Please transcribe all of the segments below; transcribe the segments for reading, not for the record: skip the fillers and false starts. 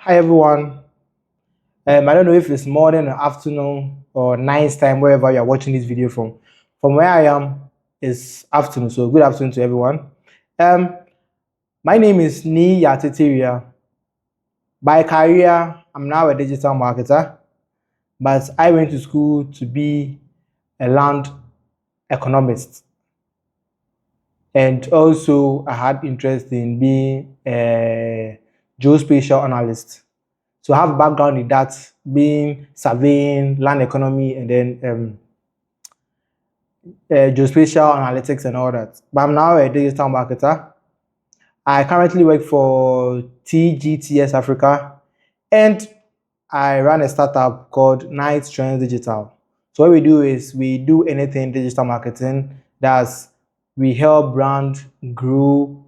Hi everyone. I don't know if it's morning or afternoon or night time, wherever you're watching this video from. From where I am, it's afternoon, so good afternoon to everyone. Um, my name is Ni Yatitiria. By career, I'm now a digital marketer, but I went to school to be a land economist. And also, I had interest in being a geospatial analyst. So I have background in that, being surveying, land economy, and then geospatial analytics and all that. But I'm now a digital marketer. I currently work for TGTS Africa, and I run a startup called Night Trends Digital. So what we do is we do anything digital marketing. That's we help brand grow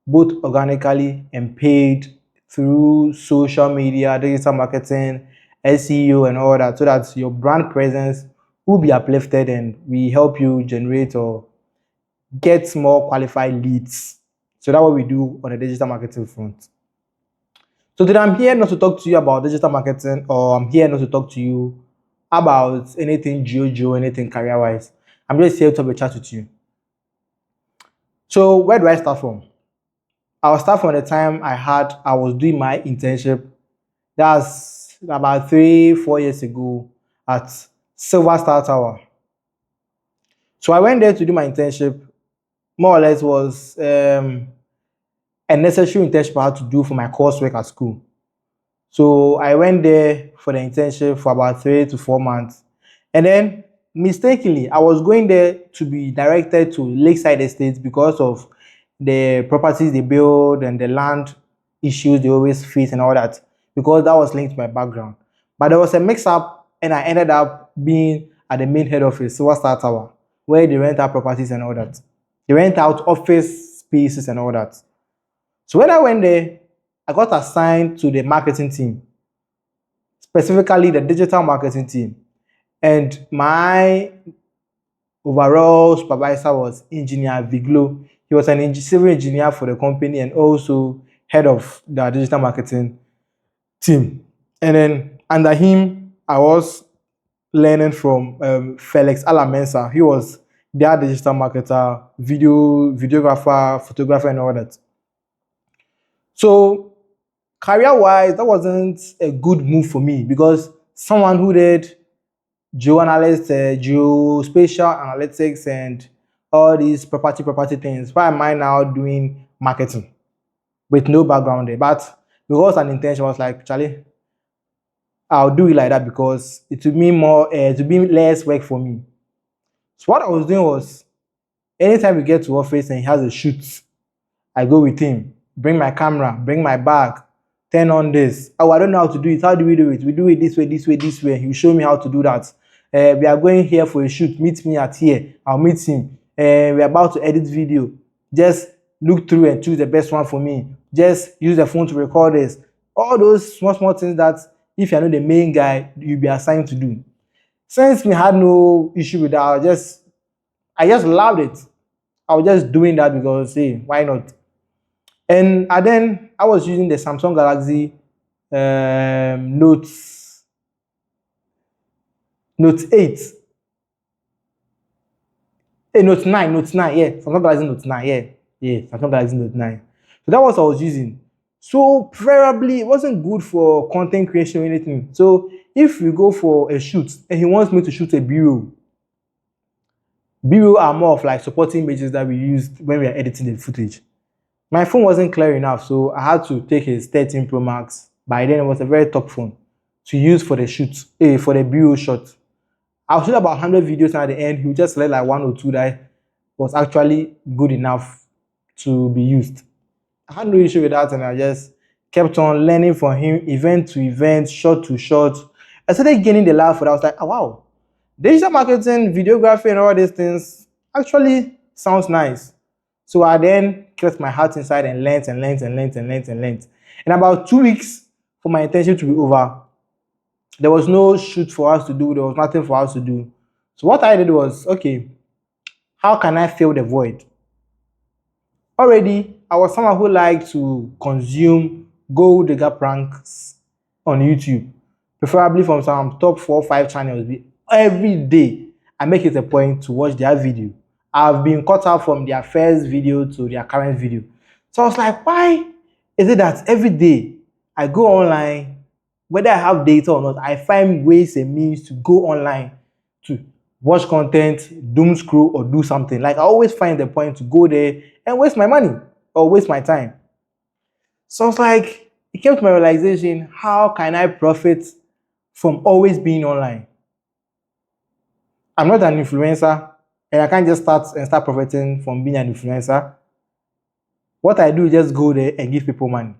both organically and paid through social media, digital marketing, SEO, and all that, so that your brand presence will be uplifted and we help you generate or get more qualified leads. So that's what we do on the digital marketing front. So today I'm here not to talk to you about digital marketing, or I'm here not to talk to you about anything JoJo, anything career-wise. I'm just here to have a chat with you. So where do I start from? I'll start from the time I was doing my internship. That's about 3-4 years ago at Silver Star Tower. So I went there to do my internship. More or less was a necessary internship I had to do for my coursework at school. So I went there for the internship for about 3 to 4 months. And then mistakenly, I was going there to be directed to Lakeside Estates because of the properties they build and the land issues they always face and all that, because that was linked to my background. But there was a mix-up, and I ended up being at the main head office, Silver Star Tower, where they rent out properties and all that. They rent out office spaces and all that. So when I went there, I got assigned to the marketing team, specifically the digital marketing team. And my overall supervisor was Engineer Viglo. He was an civil engineer for the company and also head of the digital marketing team. And then under him, I was learning from Felix Alamensa. He was their digital marketer, videographer, photographer, and all that. So career-wise, that wasn't a good move for me, because someone who did geospatial analytics and all these property things, why am I now doing marketing with no background there? But because an intention was like, Charlie, I'll do it like that because it would mean more, it would be less work for me. So what I was doing was, anytime we get to office and he has a shoot, I go with him, bring my camera, bring my bag, turn on this. Oh, I don't know how to do it. How do we do it? We do it this way, this way, this way. He will show me how to do that. We are going here for a shoot. Meet me at here. I'll meet him. We're about to edit video. Just look through and choose the best one for me. Just use the phone to record this. All those small things that if you're not the main guy, you'll be assigned to do. Since we had no issue with that, I just loved it. I was just doing that because, hey, why not? And then I was using the Samsung Galaxy Note 8. Note 9, yeah. Samsung Galaxy Note 9, yeah. Samsung Galaxy Note 9. So that was what I was using. So preferably, it wasn't good for content creation or anything. So if we go for a shoot and he wants me to shoot a B-roll are more of like supporting images that we used when we are editing the footage. My phone wasn't clear enough, so I had to take his 13 Pro Max. By then, it was a very top phone to use for the shoot, for the B-roll shot. I'll shoot about 100 videos, and at the end, he would just select like 1 or 2 that was actually good enough to be used. I had no issue with that, and I just kept on learning from him, event to event, shot to shot. I started gaining the love for that. I was like, oh, wow, digital marketing, videography, and all these things actually sounds nice. So I then kept my heart inside and learned. In about 2 weeks for my internship to be over, there was no shoot for us to do. There was nothing for us to do. So what I did was, okay, how can I fill the void? Already, I was someone who liked to consume gold digger pranks on YouTube, preferably from some top 4 or 5 channels. Every day, I make it a point to watch their video. I've been cut out from their first video to their current video. So I was like, why is it that every day I go online, whether I have data or not, I find ways and means to go online to watch content, doom scroll, or do something. Like I always find the point to go there and waste my money or waste my time. So it's like, it came to my realization, how can I profit from always being online? I'm not an influencer, and I can't just start profiting from being an influencer. What I do is just go there and give people money.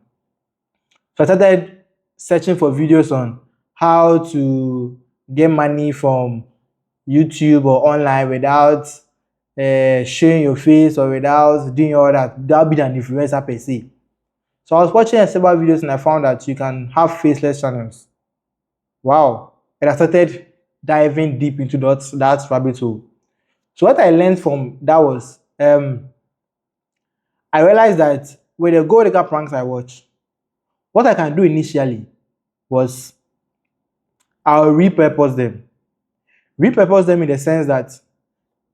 So I started searching for videos on how to get money from YouTube or online without showing your face or without doing all that, without being an influencer per se. So I was watching several videos and I found that you can have faceless channels. Wow. And I started diving deep into that rabbit hole. So what I learned from that was, I realized that with the gold digger pranks I watch, what I can do initially was I'll repurpose them. Repurpose them in the sense that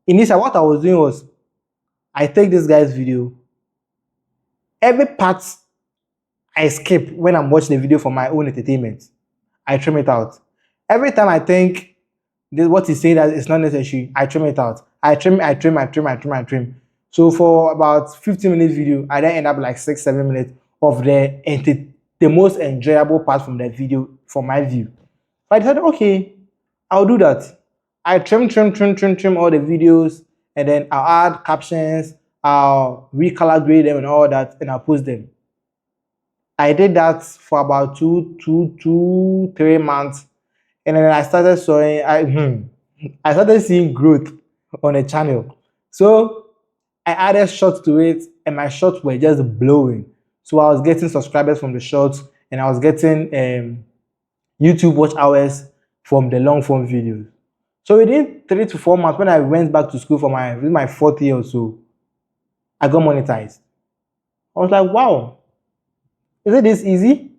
initially what I was doing was I take this guy's video, every part I skip when I'm watching the video for my own entertainment, I trim it out. Every time I think what he's saying that it's not necessary, I trim it out. I trim. So for about 15-minute video, I then end up like 6-7 minutes of the most enjoyable part from the video for my view. So I decided, okay, I'll do that. I trim all the videos, and then I'll add captions, I'll recolor grade them and all that, and I'll post them. I did that for about 3 months, and then I started I started seeing growth on the channel. So I added shorts to it, and my shorts were just blowing. So I was getting subscribers from the shorts, and I was getting YouTube watch hours from the long form videos. So within 3 to 4 months, when I went back to school for my 4th year or so, I got monetized. I was like, wow, is it this easy?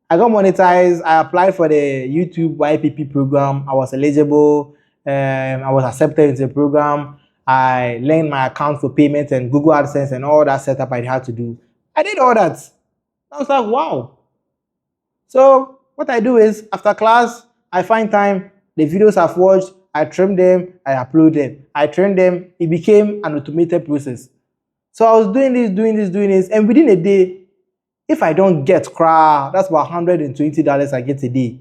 I got monetized. I applied for the YouTube YPP program. I was eligible. I was accepted into the program. I linked my account for payment and Google AdSense and all that setup I had to do. I did all that. I was like, wow. So what I do is, after class, I find time, the videos I've watched, I trim them, I upload them. I trim them. It became an automated process. So I was doing this, and within a day, if I don't get crowd, that's about $120 I get a day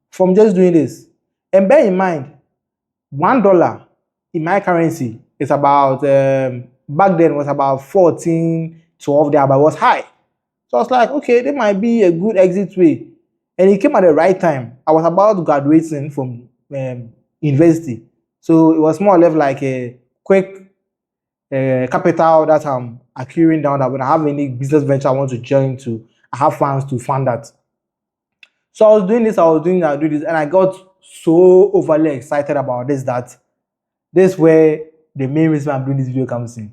from just doing this. And bear in mind, $1 in my currency is about, back then was about 14, 12 there, but it was high. So I was like, okay, there might be a good exit way. And it came at the right time. I was about graduating from university. So it was more or less like a quick capital that I'm accruing down, that when I have any business venture I want to join to, I have funds to fund that. So I was doing this, and I got so overly excited about this that this is where the main reason I'm doing this video comes in.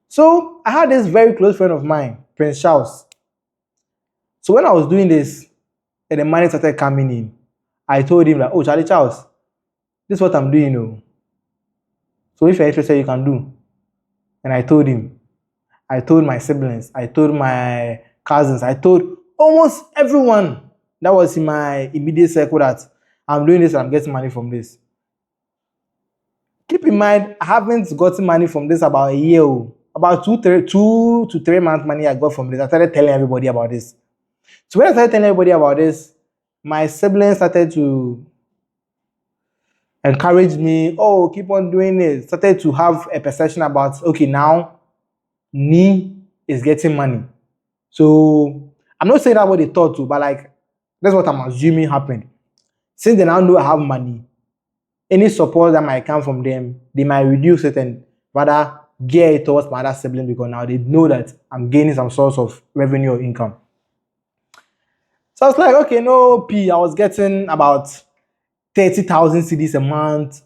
So I had this very close friend of mine, Prince Charles. So when I was doing this and the money started coming in, I told him that, oh, Charlie Charles, this is what I'm doing, oh. So if you're interested, you can do. And I told him, I told my siblings, I told my cousins, I told almost everyone that was in my immediate circle that I'm doing this and I'm getting money from this. Keep in mind, I haven't gotten money from this about a year, about 2 to 3 months money I got from this. I started telling everybody about this. So when I started telling everybody about this, my siblings started to encourage me, oh, keep on doing it. Started to have a perception about, okay, now me is getting money. So I'm not saying that what they thought to, but like, that's what I'm assuming happened. Since they now know I have money, any support that might come from them, they might reduce it and rather gear it towards my other sibling, because now they know that I'm gaining some source of revenue or income. So I was like, okay, no P. I was getting about 30,000 cedis a month.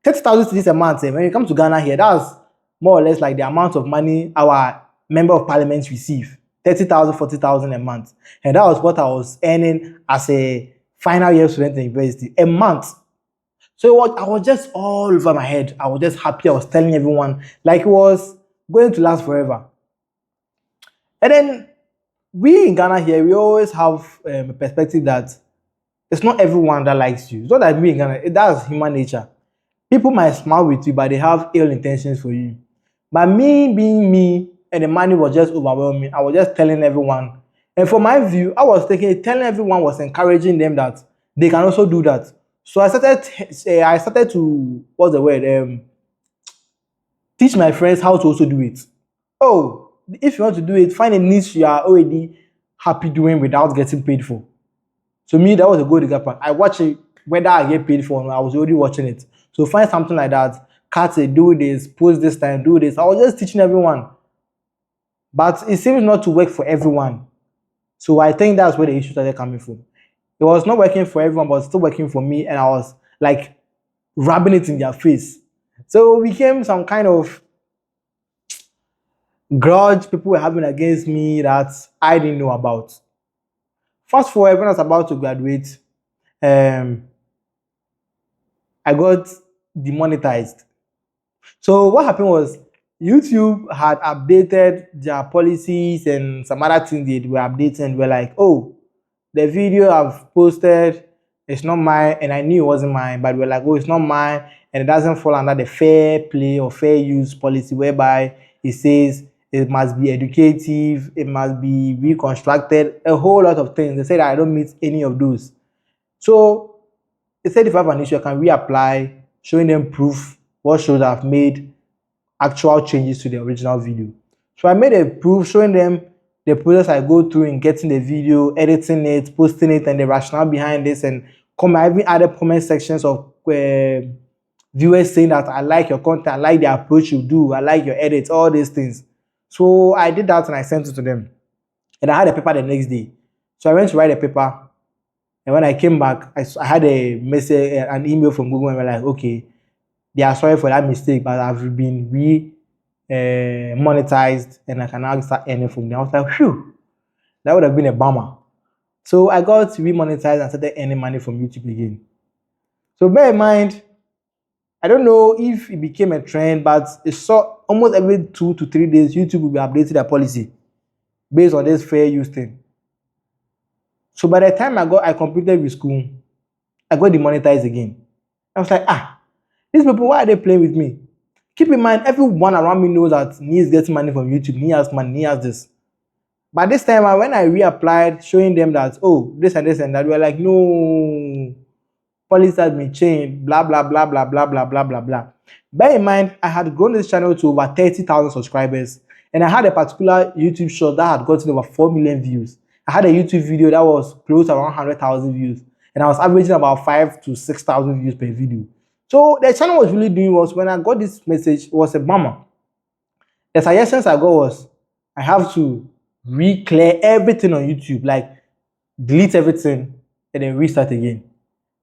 30,000 cedis a month. When you come to Ghana here, that's more or less like the amount of money our member of parliament receive. 30,000, 40,000 a month. And that was what I was earning as a final year student in university, a month. So I was just all over my head. I was just happy. I was telling everyone like it was going to last forever. And then we in Ghana here, we always have a perspective that it's not everyone that likes you. It's not like we in Ghana, that's human nature. People might smile with you, but they have ill intentions for you. But me being me, and the money was just overwhelming, I was just telling everyone. And from my view, I was thinking, telling everyone was encouraging them that they can also do that. So I started to, what's the word? Teach my friends how to also do it. Oh, if you want to do it, find a niche you are already happy doing without getting paid for. So me, that was a good example. I watch it whether I get paid for or I was already watching it. So find something like that. Cut it, do this, post this time, do this. I was just teaching everyone. But it seems not to work for everyone. So I think that's where the issue started coming from. It was not working for everyone, but still working for me. And I was like rubbing it in their face. So it became some kind of grudge people were having against me that I didn't know about. Fast forward, when I was about to graduate, um, I got demonetized. So what happened was YouTube had updated their policies and some other things they were updating and were like, oh, the video I've posted, it's not mine, and I knew it wasn't mine, but we're like, oh, it's not mine, and it doesn't fall under the fair play or fair use policy whereby it says it must be educative, it must be reconstructed, a whole lot of things. They said I don't meet any of those. So they said if I have an issue, I can reapply, showing them proof what shows I've made actual changes to the original video. So I made a proof showing them the process I go through in getting the video, editing it, posting it, and the rationale behind this, and I even added comment sections of viewers saying that I like your content, I like the approach you do, I like your edits, all these things. So I did that and I sent it to them. And I had a paper the next day. So I went to write a paper. And when I came back, I had a message, an email from Google, and we're like, okay, they are sorry for that mistake, but I've been monetized and I can now start earning from them. I was like, phew, that would have been a bummer. So I got remonetized and started earning money from YouTube again. So bear in mind, I don't know if it became a trend, but it's so almost every 2 to 3 days, YouTube will be updating their policy based on this fair use thing. So by the time I completed with school, I got demonetized again. I was like, these people, why are they playing with me? Keep in mind, everyone around me knows that he is getting money from YouTube, he has money, he has this. But this time, when I reapplied, showing them that, oh, this and this and that, we were like, no, policy has been changed, blah, blah, blah, blah, blah, blah, blah, blah, blah. Bear in mind, I had grown this channel to over 30,000 subscribers, and I had a particular YouTube short that had gotten over 4 million views. I had a YouTube video that was close to around 100,000 views, and I was averaging about 5 to 6,000 views per video. So the channel was really doing was when I got this message, it was a bummer. The suggestions I got was I have to re-clear everything on YouTube, like delete everything and then restart again.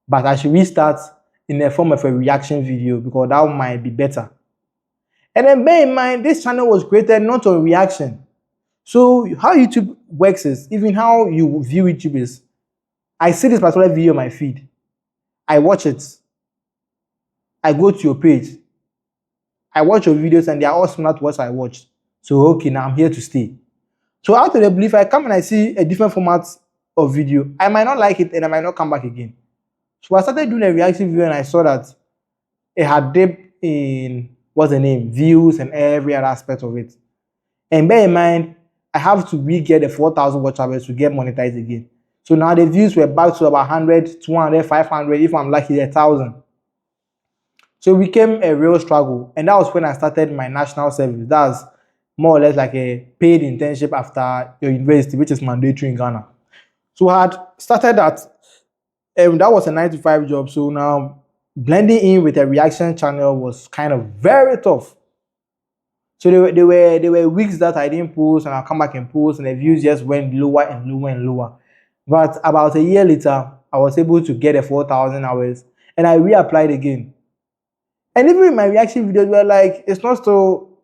But I should restart in the form of a reaction video because that might be better. And then bear in mind, this channel was created not on reaction. So how YouTube works is, even how you view YouTube is, I see this particular video on my feed, I watch it, I go to your page, I watch your videos and they are all similar to what I watched. So okay, now I'm here to stay. So out of the belief, I come and I see a different format of video, I might not like it and I might not come back again. So I started doing a reaction video and I saw that it had dipped in, what's the name, views and every other aspect of it. And bear in mind, I have to re-get the 4,000 watch hours to get monetized again. So now the views were back to about 100, 200, 500, if I'm lucky, 1,000. So it became a real struggle. And that was when I started my national service. That's more or less like a paid internship after your university, which is mandatory in Ghana. So I had started that. That was a 9 to 5 job. So now blending in with a reaction channel was kind of very tough. So there were weeks that I didn't post and I'll come back and post and the views just went lower and lower and lower. But about a year later, I was able to get a 4,000 hours and I reapplied again. And even in my reaction videos were like, it's not so,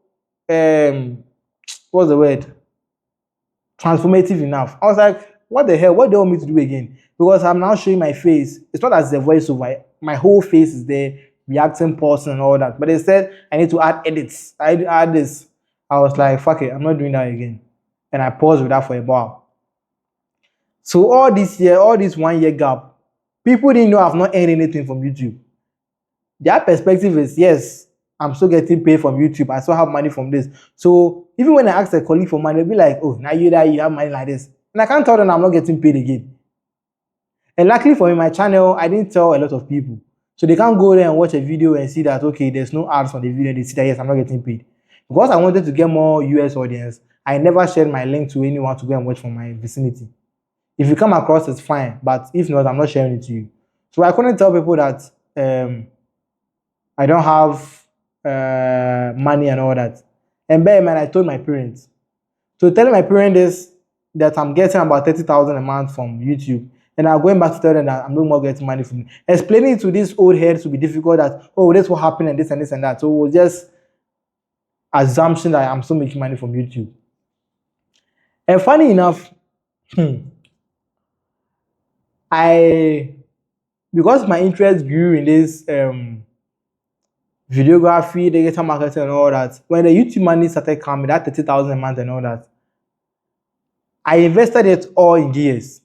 what's the word? transformative enough. I was like, what the hell? What do you want me to do again? Because I'm now showing my face. It's not as a voiceover. My whole face is there, reacting, pausing, and all that. But they said I need to add edits. I need to add this. I was like, fuck it, I'm not doing that again. And I paused with that for a while. So all this year, all this 1 year gap, people didn't know I've not earned anything from YouTube. Their perspective is, yes, I'm still getting paid from YouTube. I still have money from this. So even when I ask a colleague for money, they'll be like, oh, now you have money like this. And I can't tell them I'm not getting paid again. And luckily for me, my channel, I didn't tell a lot of people. So they can't go there and watch a video and see that, okay, there's no ads on the video. And they see that, yes, I'm not getting paid. Because I wanted to get more US audience, I never shared my link to anyone to go and watch from my vicinity. If you come across, it's fine. But if not, I'm not sharing it to you. So I couldn't tell people that I don't have money and all that. And bear in mind, I told my parents. So telling my parents this, that I'm getting about 30,000 a month from YouTube, and I'm going back to tell them that I'm no more getting money from it. Explaining to these old heads would be difficult that, oh, that's what happened and this and this and that. So it was just assumption that I'm still making money from YouTube. And funny enough, because my interest grew in this videography, digital marketing and all that, when the YouTube money started coming, that 30,000 a month and all that, I invested it all in gears.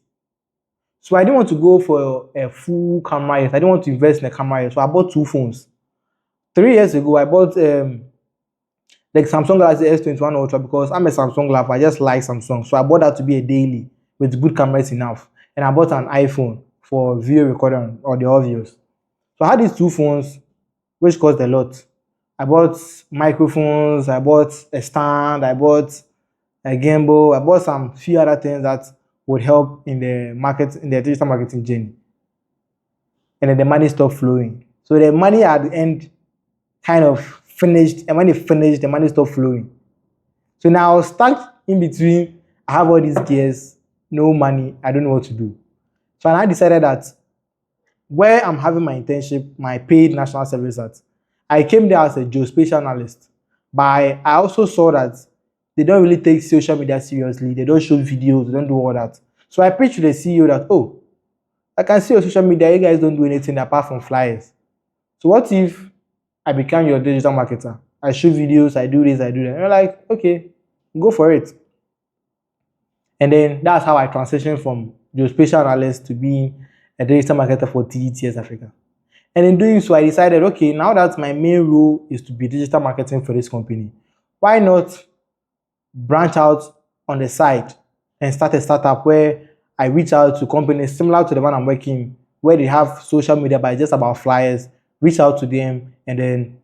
So I didn't want to go for a full camera yet. I didn't want to invest in a camera yet. So I bought 2 phones. 3 years ago, I bought like Samsung Galaxy S21 Ultra because I'm a Samsung lover. I just like Samsung. So I bought that to be a daily with good cameras enough. And I bought an iPhone for video recording or the audios. So I had these 2 phones, which cost a lot. I bought microphones, I bought a stand, I bought a gimbal, I bought some few other things that would help in the digital marketing journey. And then the money stopped flowing. So the money at the end kind of finished, and when it finished, the money stopped flowing. So now I was stuck in between. I have all these gears, no money, I don't know what to do. So I decided that where I'm having my internship, my paid national service at, I came there as a geospatial analyst. But I also saw that they don't really take social media seriously. They don't show videos, they don't do all that. So I pitched to the CEO that, oh, I can see your social media, you guys don't do anything apart from flyers. So what if I become your digital marketer? I shoot videos, I do this, I do that. And you're like, okay, go for it. And then that's how I transitioned from geospatial analyst to being a digital marketer for TGTS Africa. And in doing so, I decided, okay, now that my main role is to be digital marketing for this company, why not branch out on the side and start a startup where I reach out to companies similar to the one I'm working, where they have social media but just about flyers, reach out to them and then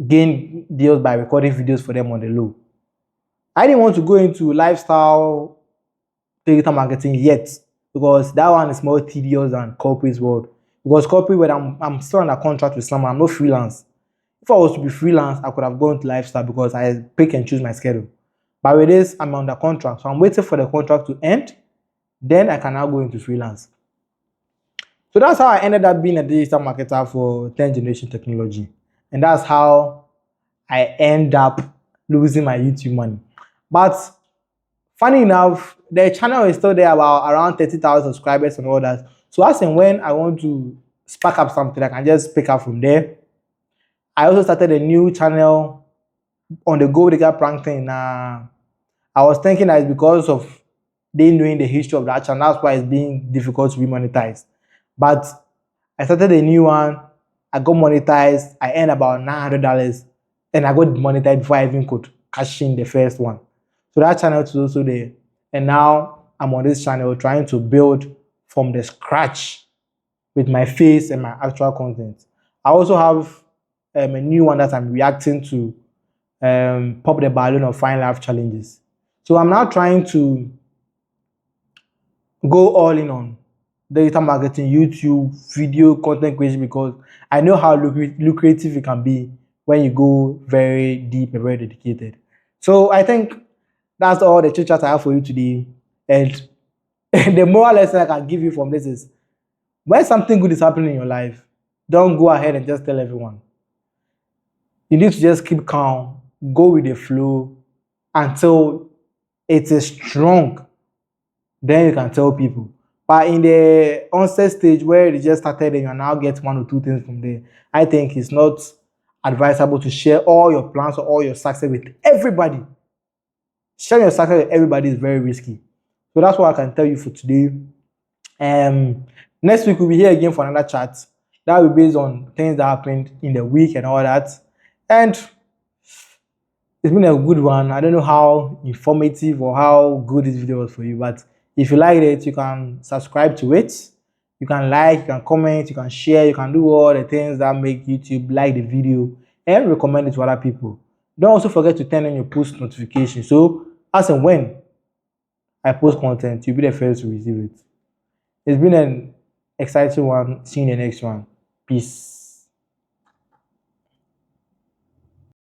gain deals by recording videos for them on the low. I didn't want to go into lifestyle digital marketing yet because that one is more tedious than corporate world. Because corporate world, I'm still under contract with someone, I'm not freelance. If I was to be freelance, I could have gone to lifestyle because I pick and choose my schedule. But with this, I'm under contract. So I'm waiting for the contract to end. Then I can now go into freelance. So that's how I ended up being a digital marketer for 10th generation technology. And that's how I end up losing my YouTube money. But funny enough, the channel is still there about around 30,000 subscribers and all that. So as and when I want to spark up something, I can just pick up from there. I also started a new channel on the Gold Digger prank thing. I was thinking that it's because of they knowing the history of that channel, that's why it's being difficult to be monetized. But I started a new one, I got monetized, I earned about $900, and I got monetized before I even could cash in the first one. So that channel is also there. And now I'm on this channel trying to build from the scratch with my face and my actual content. I also have a new one that I'm reacting to, Pop the Balloon or Fine Life Challenges. So I'm now trying to go all in on digital marketing, YouTube, video content creation, because I know how lucrative it can be when you go very deep and very dedicated. So I think that's all the chit chat I have for you today. And the moral lesson I can give you from this is, when something good is happening in your life, don't go ahead and just tell everyone. You need to just keep calm, go with the flow until it is strong, then you can tell people. But in the onset stage where you just started and you now get one or two things from there, I think it's not advisable to share all your plans or all your success with everybody. Sharing your success with everybody is very risky. So that's what I can tell you for today. Next week we'll be here again for another chat. That will be based on things that happened in the week and all that. And it's been a good one. I don't know how informative or how good this video was for you, but if you liked it, you can subscribe to it. You can like, you can comment, you can share, you can do all the things that make YouTube like the video and recommend it to other people. Don't also forget to turn on your post notifications. So as and when I post content, you'll be the first to receive it. It's been an exciting one. See you in the next one. Peace.